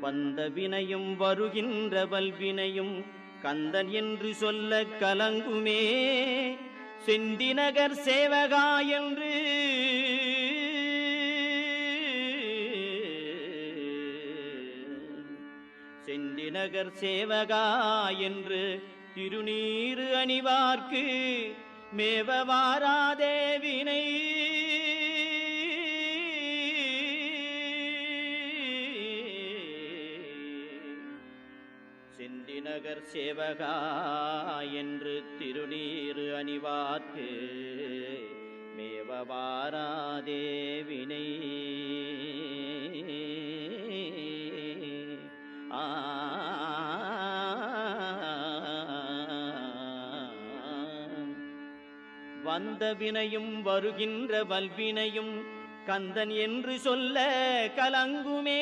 வந்த வினையும் வருகின்ற வல்வினையும் கந்தன் என்று சொல்ல கலங்குமே. செந்திநகர் சேவகா என்று செந்திநகர் சேவகா என்று திருநீறு அணிவார்க்கு மேவவாராதே வினை. செந்திநகர் சேவகா என்று திருநீறு அணிவார்க்கு மேவவாராதே வினை. வந்த வினையும் வருகின்ற வல்வினையும் கந்தன் என்று சொல்ல கலங்குமே.